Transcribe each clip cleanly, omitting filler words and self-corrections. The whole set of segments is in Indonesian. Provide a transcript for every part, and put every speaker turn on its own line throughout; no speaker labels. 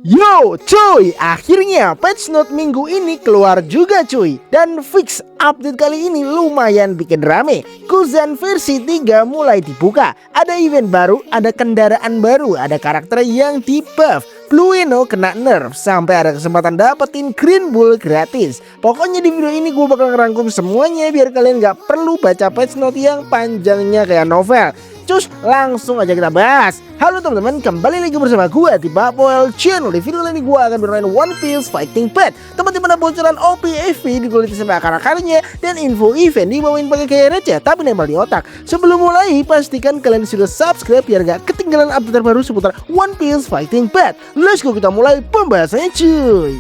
Yo cuy, akhirnya patch note minggu ini keluar juga cuy. Dan fix update kali ini lumayan bikin rame. Kuzan versi 3 mulai dibuka. Ada event baru, ada kendaraan baru, ada karakter yang di buff. Blueno kena nerf, sampai ada kesempatan dapetin Green Bull gratis. Pokoknya di video ini gue bakal ngerangkum semuanya biar kalian gak perlu baca patch note yang panjangnya kayak novel. Cus, langsung aja kita bahas. Halo teman-teman, kembali lagi bersama gue di Bapoel Channel. Di video ini gue akan bermain One Piece Fighting Path, tempat dimana bocoran OPFV diguliti sampai akar-akarnya dan info event dibawain pakai gaya receh tapi nempel di otak. Sebelum mulai, pastikan kalian sudah subscribe biar gak ketinggalan update terbaru seputar One Piece Fighting Path. Let's go, kita mulai pembahasannya cuy.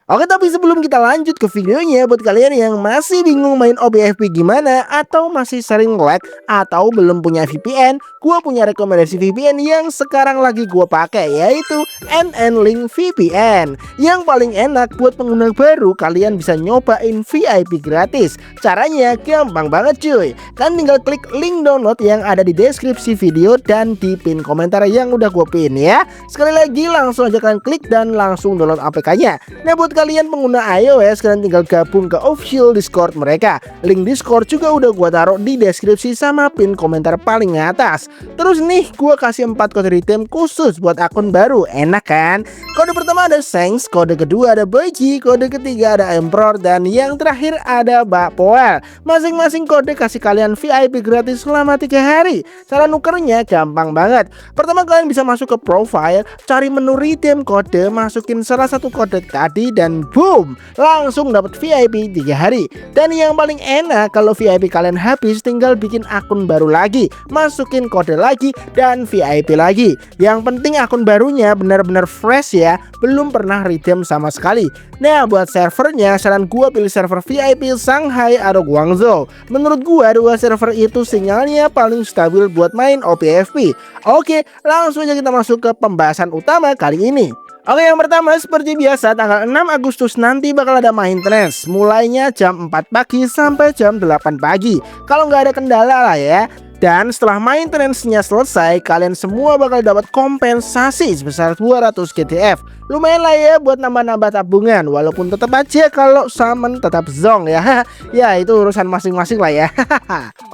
Oke, tapi sebelum kita lanjut ke videonya, buat kalian yang masih bingung main OPFP gimana, atau masih sering lag, atau belum punya VPN, gua punya rekomendasi VPN yang sekarang lagi gua pakai, yaitu NNLink VPN. Yang paling enak buat pengguna baru, kalian bisa nyobain VIP gratis. Caranya gampang banget cuy. Kalian tinggal klik link download yang ada di deskripsi video dan di pin komentar yang udah gua pin ya. Sekali lagi langsung aja kalian klik dan langsung download APK-nya. Nah, buat kalian pengguna iOS, kalian tinggal gabung ke official Discord mereka. Link Discord juga udah gua taruh di deskripsi sama pin komentar paling atas. Terus nih, gua kasih 4 kode redeem khusus buat akun baru. Enak kan? Kode pertama ada Shanks, kode kedua ada Boichi, kode ketiga ada Emperor, dan yang terakhir ada Bapoel. Masing-masing kode kasih kalian VIP gratis selama 3 hari. Cara nukernya gampang banget. Pertama, kalian bisa masuk ke profile, cari menu redeem kode, masukin salah satu kode tadi, dan boom, langsung dapat VIP 3 hari. Dan yang paling enak, kalau VIP kalian habis, tinggal bikin akun baru lagi, masukin kode lagi, dan VIP lagi. Yang penting akun barunya benar-benar fresh ya, belum pernah redeem sama sekali. Nah, buat servernya, saran gua pilih server VIP Shanghai atau Guangzhou. Menurut gua, dua server itu sinyalnya paling stabil buat main OPFP. Oke, langsung aja kita masuk ke pembahasan utama kali ini. Oke, yang pertama seperti biasa tanggal 6 Agustus nanti bakal ada maintenance. Mulainya jam 4 pagi sampai jam 8 pagi. Kalau nggak ada kendala lah ya. Dan setelah maintenance-nya selesai, kalian semua bakal dapat kompensasi sebesar 200 GTF. Lumayan lah ya buat nambah-nambah tabungan. Walaupun tetap aja kalau summon tetap zong ya. Ya itu urusan masing-masing lah ya.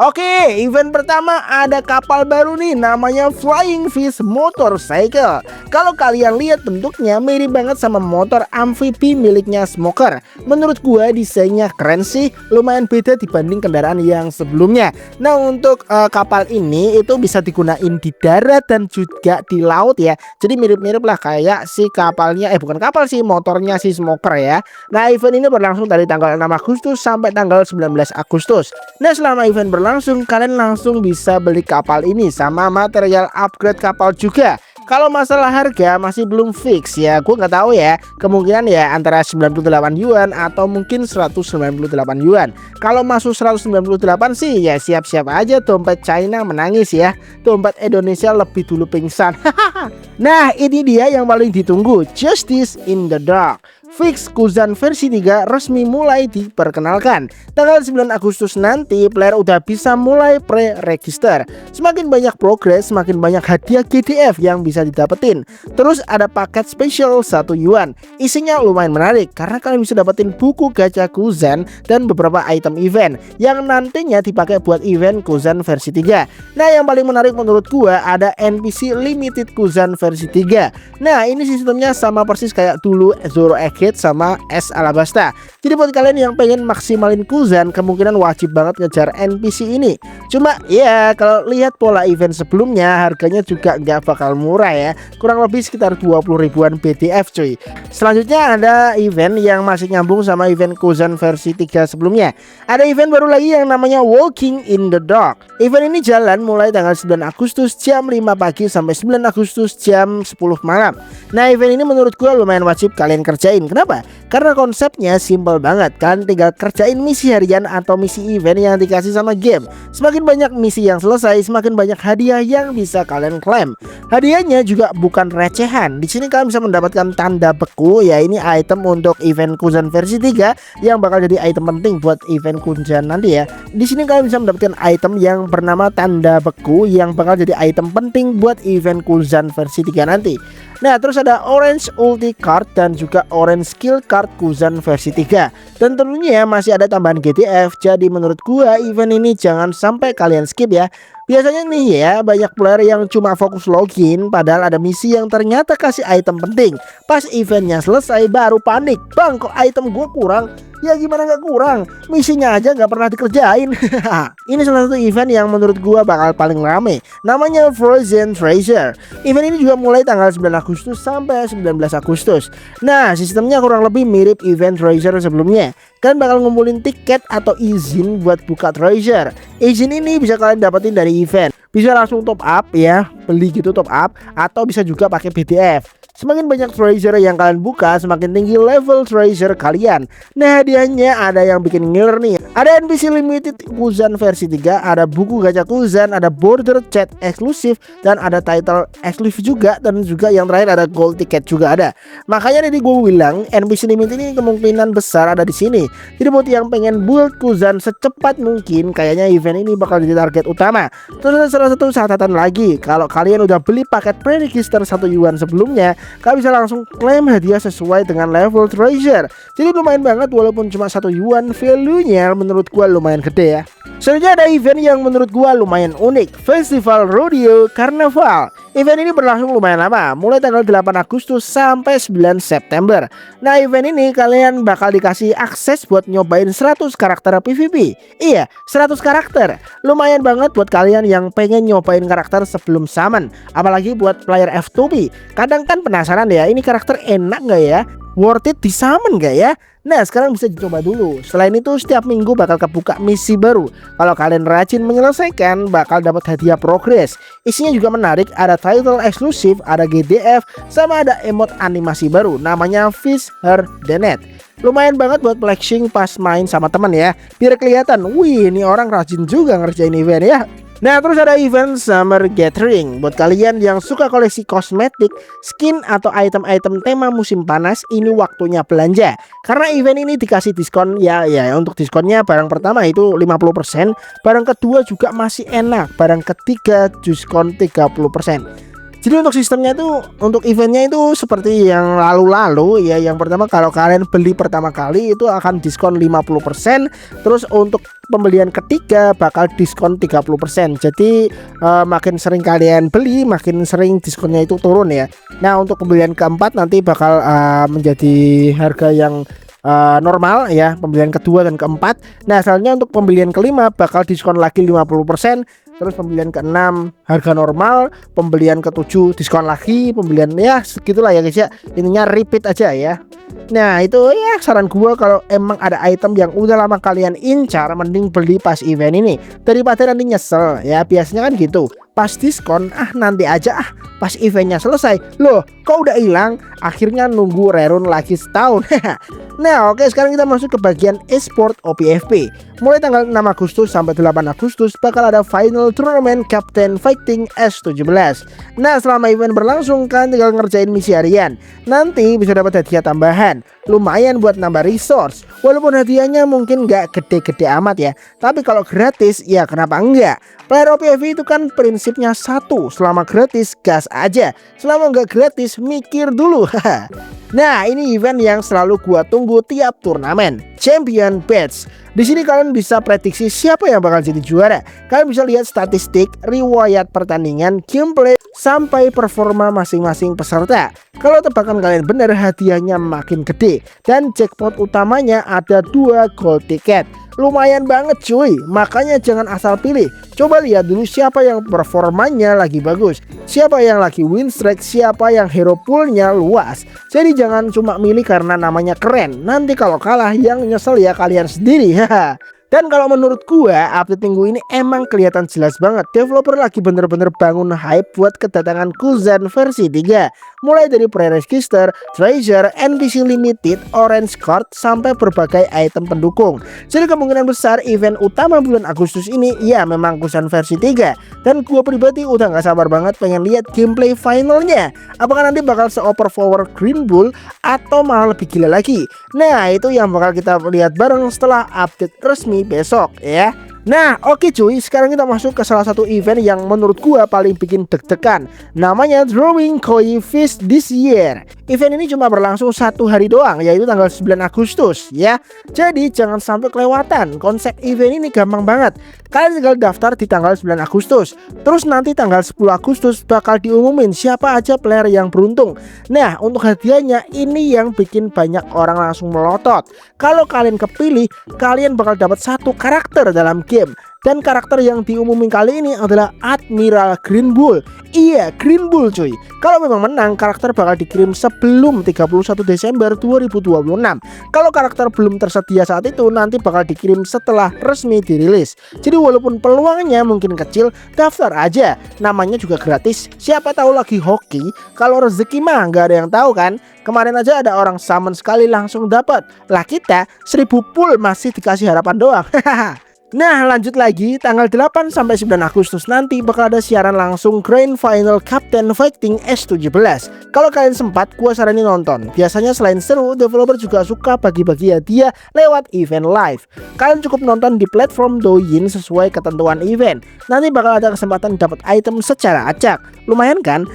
Oke, event pertama ada kapal baru nih, namanya Flying Fish Motorcycle. Kalau kalian lihat bentuknya mirip banget sama motor amfibi miliknya Smoker. Menurut gua desainnya keren sih, lumayan beda dibanding kendaraan yang sebelumnya. Nah, untuk kapal ini itu bisa digunain di darat dan juga di laut ya. Jadi mirip-mirip lah kayak si kapalnya, bukan kapal sih, motornya si Smoker ya. Nah, event ini berlangsung dari tanggal 6 Agustus sampai tanggal 19 Agustus. Nah, selama event berlangsung, kalian langsung bisa beli kapal ini sama material upgrade kapal juga. Kalau masalah harga masih belum fix ya, gue nggak tahu ya. Kemungkinan ya antara 98 yuan atau mungkin 198 yuan. Kalau masuk 198 sih ya siap-siap aja dompet China menangis ya. Dompet Indonesia lebih dulu pingsan. Nah, ini dia yang paling ditunggu, Justice in the Dark. Fix Kuzan versi 3 resmi mulai diperkenalkan. Tanggal 9 Agustus nanti player udah bisa mulai pre-register. Semakin banyak progres, semakin banyak hadiah GDF yang bisa didapetin. Terus ada paket spesial 1 yuan. Isinya lumayan menarik karena kalian bisa dapetin buku gacha Kuzan dan beberapa item event yang nantinya dipakai buat event Kuzan versi 3. Nah, yang paling menarik menurut gua ada NPC limited Kuzan versi 3. Nah, ini sistemnya sama persis kayak dulu Zoro Egg sama S Alabasta. Jadi buat kalian yang pengen maksimalin Kuzan, kemungkinan wajib banget ngejar NPC ini. Cuma ya kalau lihat pola event sebelumnya, harganya juga nggak bakal murah ya. Kurang lebih sekitar 20 ribuan BDF cuy. Selanjutnya ada event yang masih nyambung sama event Kuzan versi 3 sebelumnya. Ada event baru lagi yang namanya Walking in the Dark. Event ini jalan mulai tanggal 9 Agustus jam 5 pagi sampai 9 Agustus jam 10 malam. Nah, event ini menurut gue lumayan wajib kalian kerjain. Kenapa? Karena konsepnya simple banget. Kalian tinggal kerjain misi harian atau misi event yang dikasih sama game. Semakin banyak misi yang selesai, semakin banyak hadiah yang bisa kalian klaim. Hadiahnya juga bukan recehan. Di sini kalian bisa mendapatkan tanda beku, ya ini item untuk event Kuzan versi 3 yang bakal jadi item penting buat event Kuzan nanti ya. Di sini kalian bisa mendapatkan item yang bernama tanda beku yang bakal jadi item penting buat event Kuzan versi 3 nanti. Nah, terus ada Orange Ulti Card dan juga Orange Skill Card Kuzan versi 3. Dan tentunya masih ada tambahan GTF. Jadi menurut gua event ini jangan sampai kalian skip ya. Biasanya nih ya, banyak player yang cuma fokus login padahal ada misi yang ternyata kasih item penting. Pas eventnya selesai baru panik, "Bang, kok item gua kurang?" Ya gimana gak kurang, misinya aja gak pernah dikerjain. Ini salah satu event yang menurut gua bakal paling rame, namanya Frozen Treasure. Event ini juga mulai tanggal 9 Agustus sampai 19 Agustus. Nah, sistemnya kurang lebih mirip event Treasure sebelumnya. Kalian bakal ngumpulin tiket atau izin buat buka treasure. Izin ini bisa kalian dapetin dari event. Bisa langsung top up ya, beli gitu top up, atau bisa juga pakai PDF. Semakin banyak treasure yang kalian buka, semakin tinggi level treasure kalian. Nah, hadiahnya ada yang bikin ngiler nih. Ada NPC limited Kuzan versi 3, ada buku gacha Kuzan, ada border chat eksklusif, dan ada title eksklusif juga, dan juga yang terakhir ada gold ticket juga ada. Makanya tadi gue bilang NPC limited ini kemungkinan besar ada di sini. Jadi buat yang pengen build Kuzan secepat mungkin, kayaknya event ini bakal jadi target utama. Terus ada salah satu catatan lagi, kalau kalian udah beli paket pre-register 1 yuan sebelumnya, kalian bisa langsung klaim hadiah sesuai dengan level treasure. Jadi lumayan banget, walaupun cuma 1 yuan, value-nya menurut gua lumayan gede ya. Selanjutnya ada event yang menurut gua lumayan unik, Festival Rodeo Carnival. Event ini berlangsung lumayan lama, mulai tanggal 8 Agustus sampai 9 September. Nah, event ini kalian bakal dikasih akses buat nyobain 100 karakter PvP. Iya, 100 karakter. Lumayan banget buat kalian yang pengen nyobain karakter sebelum summon. Apalagi buat player F2P. Kadang kan penasaran ya, ini karakter enak gak ya? Worth it di summon gak ya? Nah, sekarang bisa dicoba dulu. Selain itu, setiap minggu bakal kebuka misi baru. Kalau kalian rajin menyelesaikan, bakal dapat hadiah progres. Isinya juga menarik, ada title eksklusif, ada GDF, sama ada emot animasi baru namanya Fish Her The Net. Lumayan banget buat flexing pas main sama teman ya, biar kelihatan, wih ini orang rajin juga ngerjain event ya. Nah, terus ada event Summer Gathering. Buat kalian yang suka koleksi kosmetik, skin, atau item-item tema musim panas, ini waktunya belanja. Karena event ini dikasih diskon ya untuk diskonnya barang pertama itu 50%, barang kedua juga masih enak, barang ketiga diskon 30%. Jadi untuk sistemnya itu, untuk eventnya itu seperti yang lalu-lalu ya. Yang pertama, kalau kalian beli pertama kali itu akan diskon 50%. Terus untuk pembelian ketiga bakal diskon 30%. Jadi makin sering kalian beli, makin sering diskonnya itu turun ya. Nah, untuk pembelian keempat nanti bakal menjadi harga yang normal ya, pembelian kedua dan keempat. Nah, selanjutnya untuk pembelian kelima bakal diskon lagi 50%. Terus pembelian ke-6 harga normal, pembelian ke-7 diskon lagi, pembelian ya segitulah ya guys ya. Intinya repeat aja ya. Nah, itu ya saran gua, kalau emang ada item yang udah lama kalian incar, mending beli pas event ini daripada nanti nyesel ya. Biasanya kan gitu, pas diskon nanti aja pas eventnya selesai, loh kok udah hilang, akhirnya nunggu rerun lagi setahun. Nah, oke, sekarang kita masuk ke bagian esport OPFP. Mulai tanggal 6 Agustus sampai 8 Agustus bakal ada final tournament Captain Fighting S17. Nah, selama event berlangsung kan tinggal ngerjain misi harian. Nanti bisa dapat hadiah tambahan, lumayan buat nambah resource. Walaupun hadiahnya mungkin gak gede-gede amat ya, tapi kalau gratis ya kenapa enggak. Player OPFP itu kan prinsipnya satu, selama gratis gas aja, selama nggak gratis mikir dulu. Nah, ini event yang selalu gua tunggu tiap turnamen, Champion Badge. Di sini kalian bisa prediksi siapa yang bakal jadi juara. Kalian bisa lihat statistik, riwayat pertandingan, gameplay, sampai performa masing-masing peserta. Kalau tebakan kalian benar, hadiahnya makin gede. Dan jackpot utamanya ada 2 gold ticket. Lumayan banget cuy, makanya jangan asal pilih. Coba lihat dulu siapa yang performanya lagi bagus, siapa yang lagi win streak, siapa yang hero poolnya luas. Jadi jangan cuma milih karena namanya keren, nanti kalau kalah yang nyesel ya kalian sendiri. Dan kalau menurut gua, update minggu ini emang kelihatan jelas banget developer lagi bener-bener bangun hype buat kedatangan Kuzan versi 3. Mulai dari pre-register, treasure, NPC limited, orange card, sampai berbagai item pendukung. Jadi kemungkinan besar event utama bulan Agustus ini ya memang Kuzan versi 3. Dan gua pribadi udah gak sabar banget pengen lihat gameplay finalnya. Apakah nanti bakal se-overpower Green Bull atau malah lebih gila lagi? Nah, itu yang bakal kita lihat bareng setelah update resmi besok ya. Nah, oke cuy, sekarang kita masuk ke salah satu event yang menurut gua paling bikin deg-degan. Namanya Drawing Koi Feast this year. Event ini cuma berlangsung 1 hari doang, yaitu tanggal 9 Agustus ya. Jadi jangan sampai kelewatan. Konsep event ini gampang banget. Kalian tinggal daftar di tanggal 9 Agustus. Terus nanti tanggal 10 Agustus bakal diumumin siapa aja player yang beruntung. Nah, untuk hadiahnya ini yang bikin banyak orang langsung melotot. Kalau kalian kepilih, kalian bakal dapat satu karakter dalam game. Dan karakter yang diumumin kali ini adalah Admiral Green Bull. Iya, Green Bull cuy. Kalau memang menang, karakter bakal dikirim sebelum 31 Desember 2026. Kalau karakter belum tersedia saat itu, nanti bakal dikirim setelah resmi dirilis. Jadi walaupun peluangnya mungkin kecil, daftar aja. Namanya juga gratis. Siapa tahu lagi hoki. Kalau rezeki mah nggak ada yang tahu kan. Kemarin aja ada orang summon sekali langsung dapat. Lah kita 1000 full masih dikasih harapan doang. Nah, lanjut lagi, tanggal 8 sampai 9 Agustus nanti bakal ada siaran langsung Grand Final Captain Fighting S17. Kalau kalian sempat, gua saranin nonton. Biasanya selain seru, developer juga suka bagi-bagi hadiah lewat event live. Kalian cukup nonton di platform Douyin sesuai ketentuan event. Nanti bakal ada kesempatan dapat item secara acak. Lumayan kan?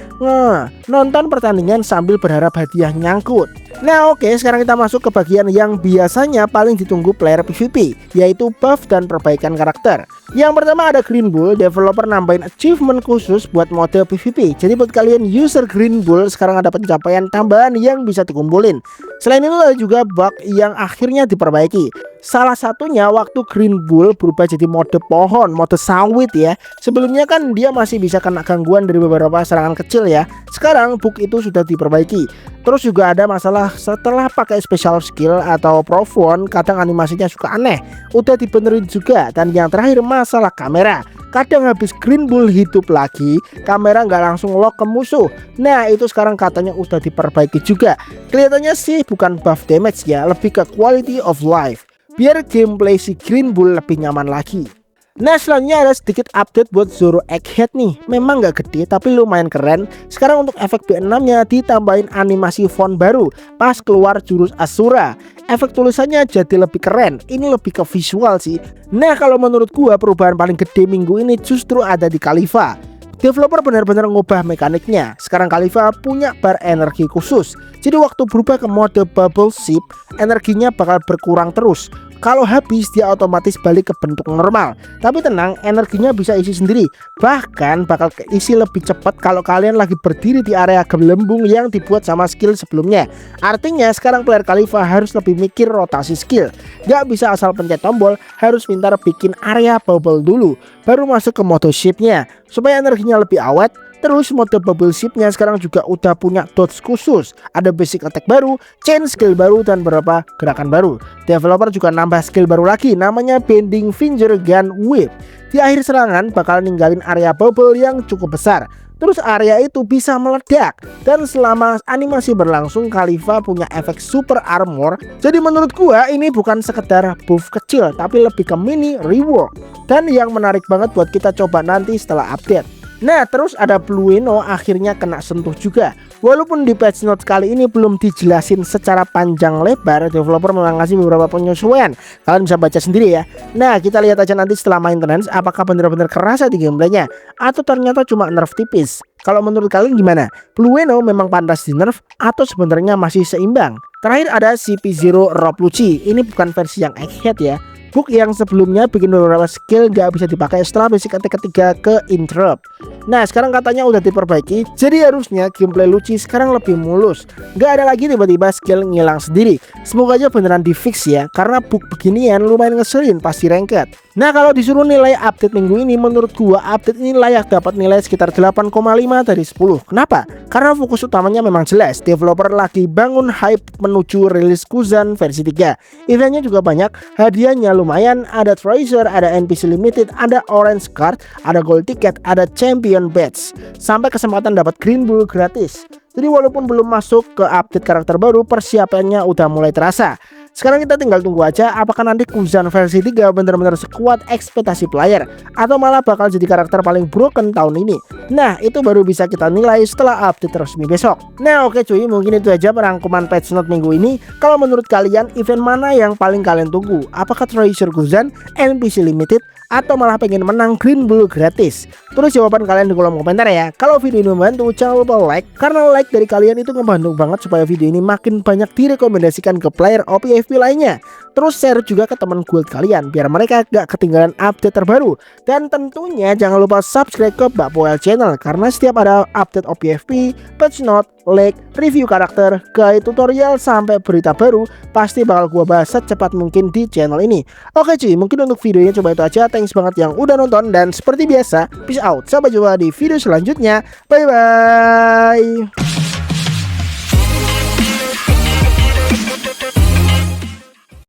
Nonton pertandingan sambil berharap hadiah nyangkut. Nah oke, sekarang kita masuk ke bagian yang biasanya paling ditunggu player PvP, yaitu buff dan perbaikan karakter. Yang pertama ada Green Bull, developer nambahin achievement khusus buat mode PvP. Jadi buat kalian user Green Bull sekarang ada pencapaian tambahan yang bisa dikumpulin. Selain itu ada juga bug yang akhirnya diperbaiki. Salah satunya waktu Green Bull berubah jadi mode pohon, mode sawit ya. Sebelumnya kan dia masih bisa kena gangguan dari beberapa serangan kecil ya. Sekarang bug itu sudah diperbaiki. Terus juga ada masalah setelah pakai special skill atau profone, kadang animasinya suka aneh. Udah dibenerin juga. Dan yang terakhir masalah kamera. Kadang habis Green Bull hidup lagi, kamera nggak langsung lock ke musuh. Nah itu sekarang katanya udah diperbaiki juga. Kelihatannya sih bukan buff damage ya, lebih ke quality of life, biar gameplay si Green Bull lebih nyaman lagi. Nah selanjutnya ada sedikit update buat Zoro Egghead nih. Memang gak gede tapi lumayan keren. Sekarang untuk efek B6 nya ditambahin animasi font baru pas keluar jurus Asura. Efek tulisannya jadi lebih keren. Ini lebih ke visual sih. Nah kalau menurut gua perubahan paling gede minggu ini justru ada di Khalifa. Developer benar-benar ngubah mekaniknya. Sekarang Khalifa punya bar energi khusus. Jadi waktu berubah ke mode bubble ship, energinya bakal berkurang terus. Kalau habis dia otomatis balik ke bentuk normal. Tapi tenang, energinya bisa isi sendiri. Bahkan bakal keisi lebih cepat kalau kalian lagi berdiri di area gelembung yang dibuat sama skill sebelumnya. Artinya sekarang player Khalifa harus lebih mikir rotasi skill. Gak bisa asal pencet tombol, harus pintar bikin area bubble dulu, baru masuk ke mode shipnya supaya energinya lebih awet. Terus mode bubble shipnya sekarang juga udah punya dodge khusus. Ada basic attack baru, chain skill baru, dan beberapa gerakan baru. Developer juga nambah skill baru lagi, namanya Bending Finger Gun Whip. Di akhir serangan bakal ninggalin area bubble yang cukup besar. Terus area itu bisa meledak. Dan selama animasi berlangsung, Khalifa punya efek super armor. Jadi menurut gua ini bukan sekedar buff kecil, tapi lebih ke mini reward. Dan yang menarik banget buat kita coba nanti setelah update. Nah terus ada Blueno akhirnya kena sentuh juga. Walaupun di patch notes kali ini belum dijelasin secara panjang lebar, developer memang ngasih beberapa penyesuaian. Kalian bisa baca sendiri ya. Nah kita lihat aja nanti setelah maintenance apakah benar-benar kerasa di gameplaynya atau ternyata cuma nerf tipis. Kalau menurut kalian gimana? Blueno memang pantas di nerf atau sebenarnya masih seimbang? Terakhir ada CP0 Rob Lucci. Ini bukan versi yang Egghead ya. Bug yang sebelumnya bikin beberapa skill gak bisa dipakai setelah basic attack ketiga ke interrupt. Nah sekarang katanya udah diperbaiki, jadi harusnya gameplay Lucci sekarang lebih mulus. Gak ada lagi tiba-tiba skill ngilang sendiri. Semoga aja beneran di fix ya, karena bug beginian lumayan ngeselin pas di ranked. Nah, kalau disuruh nilai update minggu ini, menurut gua update ini layak dapat nilai sekitar 8,5 dari 10. Kenapa? Karena fokus utamanya memang jelas, developer lagi bangun hype menuju rilis Kuzan versi 3. Eventnya juga banyak, hadiahnya lumayan, ada treasure, ada NPC limited, ada orange card, ada gold ticket, ada champion badge, sampai kesempatan dapat green bull gratis. Jadi walaupun belum masuk ke update karakter baru, persiapannya udah mulai terasa. Sekarang kita tinggal tunggu aja apakah nanti Kuzan versi 3 benar-benar sekuat ekspektasi player atau malah bakal jadi karakter paling broken tahun ini. Nah, itu baru bisa kita nilai setelah update resmi besok. Nah, oke cuy, mungkin itu aja perangkuman patch note minggu ini. Kalau menurut kalian, event mana yang paling kalian tunggu? Apakah Treasure Kuzan, NPC Limited, atau malah pengen menang Green Bull gratis? Tulis jawaban kalian di kolom komentar ya. Kalau video ini membantu, jangan lupa like, karena like dari kalian itu ngebantu banget supaya video ini makin banyak direkomendasikan ke player OPFP lainnya. Terus share juga ke teman guild kalian biar mereka gak ketinggalan update terbaru. Dan tentunya jangan lupa subscribe ke Bakpoel Channel karena setiap ada update OPFP, patch note, leak, review karakter, guide, tutorial, sampai berita baru pasti bakal gua bahas secepat mungkin di channel ini. Oke cuy, mungkin untuk videonya coba itu aja. Thanks banget yang udah nonton, dan seperti biasa, peace out. Sampai jumpa di video selanjutnya. Bye bye.